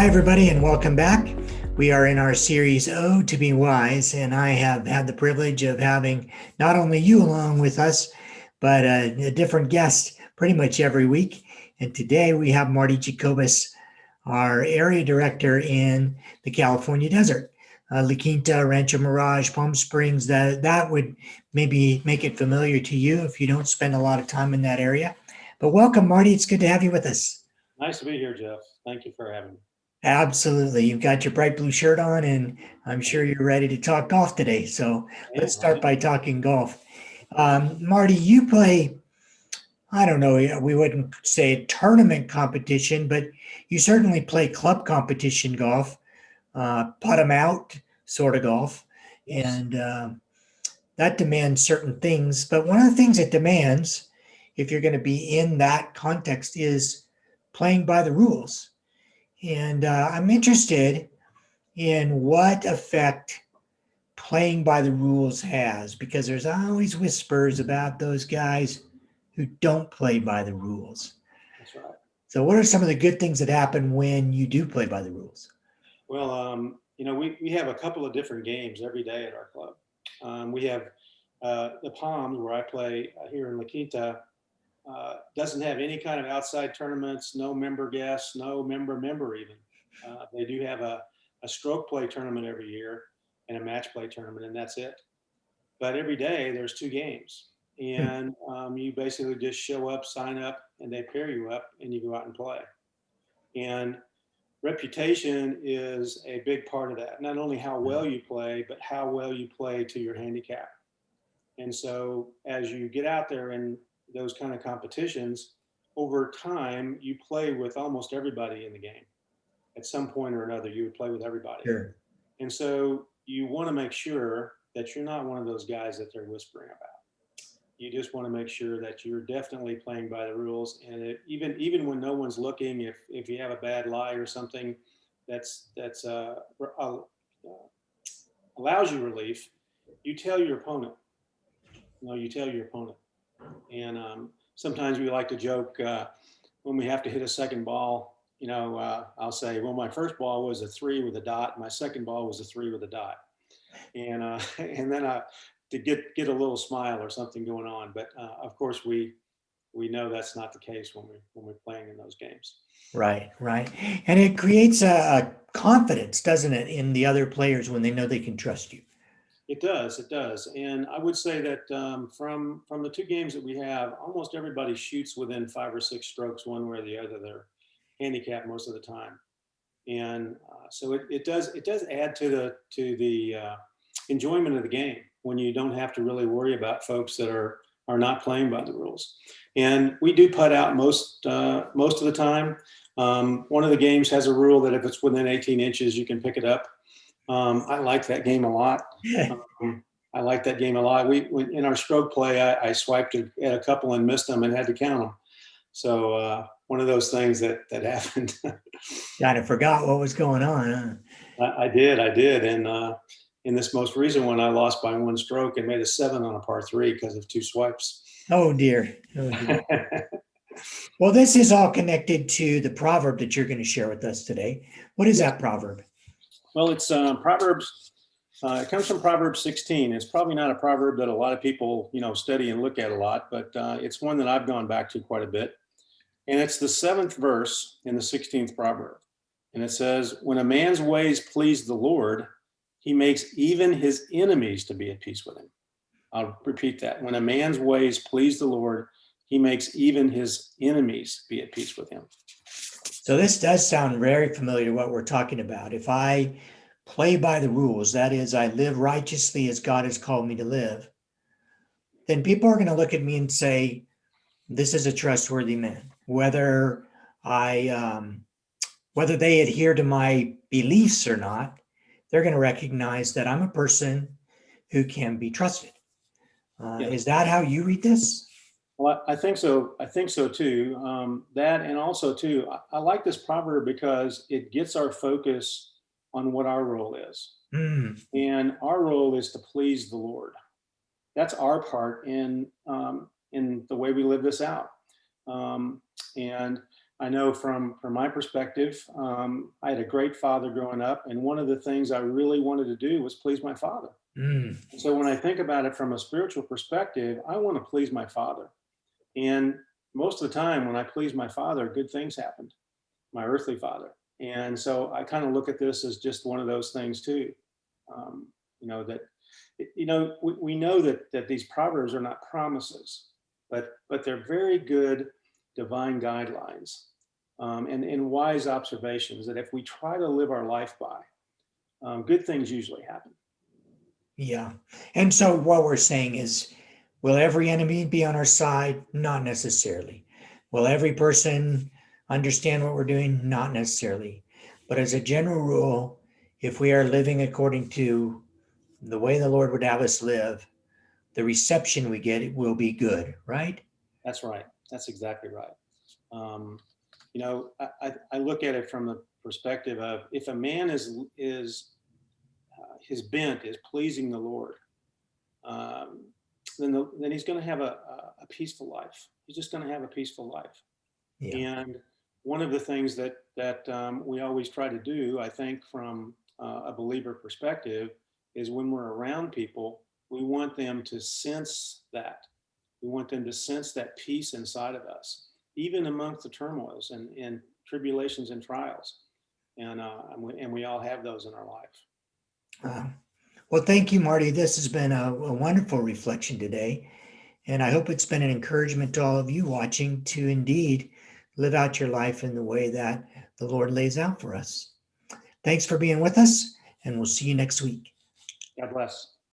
Hi, everybody, and welcome back. We are in our series, Oh, to be Wise, and I have had the privilege of having not only you along with us, but a different guest pretty much every week. And today we have Marty Jacobus, our area director in the California desert. La Quinta, Rancho Mirage, Palm Springs, that would maybe make it familiar to you if you don't spend a lot of time in that area. But welcome, Marty. It's good to have you with us. Nice to be here, Jeff. Thank you for having me. Absolutely. You've got your bright blue shirt on, and I'm I sure do. you're ready to talk golf today. So I let's am. I start am. by talking golf. Marty, you play, I don't know, we wouldn't say tournament competition, but you certainly play club competition golf, putt 'em out sort of golf. Yes. And that demands certain things. But one of the things it demands, if you're going to be in that context, is playing by the rules. And I'm interested in what effect playing by the rules has, because there's always whispers about those guys who don't play by the rules. That's right. So, what are some of the good things that happen when you do play by the rules? Well, we have a couple of different games every day at our club. We have the Palms, where I play here in La Quinta, doesn't have any kind of outside tournaments, no member guests, no member even. They do have a stroke play tournament every year and a match play tournament, and that's it. But every day there's two games, Hmm. and you basically just show up, sign up, and they pair you up, and you go out and play. And reputation is a big part of that. Not only how well you play, but how well you play to your handicap. And so as you get out there in those kind of competitions, over time, you play with almost everybody in the game. At some point or another, you would play with everybody. Sure. And so you want to make sure that you're not one of those guys that they're whispering about. You just want to make sure that you're definitely playing by the rules. And even when no one's looking, if you have a bad lie or something that's allows you relief, you tell your opponent. You tell your opponent. And sometimes we like to joke when we have to hit a second ball. I'll say, well, my first ball was a 3 with a dot. My second ball was a 3 with a dot, and and then to get a little smile or something going on. But of course, we know that's not the case when we're playing in those games. Right, right. And it creates a confidence, doesn't it, in the other players when they know they can trust you? It does, it does, and I would say that from the two games that we have, almost everybody shoots within 5 or 6 strokes, one way or the other. They're handicapped most of the time, and so it does add to the enjoyment of the game when you don't have to really worry about folks that are not playing by the rules. And we do putt out most of the time. One of the games has a rule that if it's within 18 inches, you can pick it up. I like that game a lot. I like that game a lot. We in our stroke play, I swiped at a couple and missed them and had to count them. So one of those things that happened. Kind of forgot what was going on. Huh? I did, and in this most recent one, I lost by 1 stroke and made a 7 on a par 3 because of 2 swipes. Oh dear. Oh dear. Well, this is all connected to the proverb that you're going to share with us today. What is Yes. that proverb? Well, it's Proverbs. It comes from Proverbs 16. It's probably not a proverb that a lot of people study and look at a lot, but it's one that I've gone back to quite a bit. And it's the 7th verse in the 16th proverb. And it says, when a man's ways please the Lord, he makes even his enemies to be at peace with him. I'll repeat that. When a man's ways please the Lord, he makes even his enemies be at peace with him. So this does sound very familiar to what we're talking about. If I play by the rules, that is, I live righteously as God has called me to live, then people are going to look at me and say, this is a trustworthy man. I, um, whether they adhere to my beliefs or not, they're going to recognize that I'm a person who can be trusted. Yeah. Is that how you read this? Well, I think so. I think so too. That, and also too, I like this proverb because it gets our focus on what our role is. Hmm. And our role is to please the Lord. That's our part in the way we live this out. And I know from my perspective, I had a great father growing up, and one of the things I really wanted to do was please my father. Mm, And so when I think about it from a spiritual perspective, I want to please my father. And most of the time, when I please my father, good things happened, my earthly father. And so I kind of look at this as just one of those things too. Um, that we know that these proverbs are not promises, but they're very good divine guidelines, and wise observations that if we try to live our life by, good things usually happen. yeah. And so what we're saying is, will every enemy be on our side? Not necessarily. Will every person understand what we're doing? Not necessarily. But as a general rule, if we are living according to the way the Lord would have us live, the reception we get will be good, right? That's right. That's exactly right. Um, I look at it from the perspective of, if a man is his bent is pleasing the Lord, um, then he's going to have a peaceful life. He's just going to have a peaceful life. Yeah. And one of the things that we always try to do, I think, from a believer perspective, is when we're around people, we want them to sense that. We want them to sense that peace inside of us, even amongst the turmoils and tribulations and trials. And we all have those in our life. Uh, well, thank you, Marty. This has been a wonderful reflection today. And I hope it's been an encouragement to all of you watching to indeed live out your life in the way that the Lord lays out for us. Thanks for being with us, and we'll see you next week. God bless.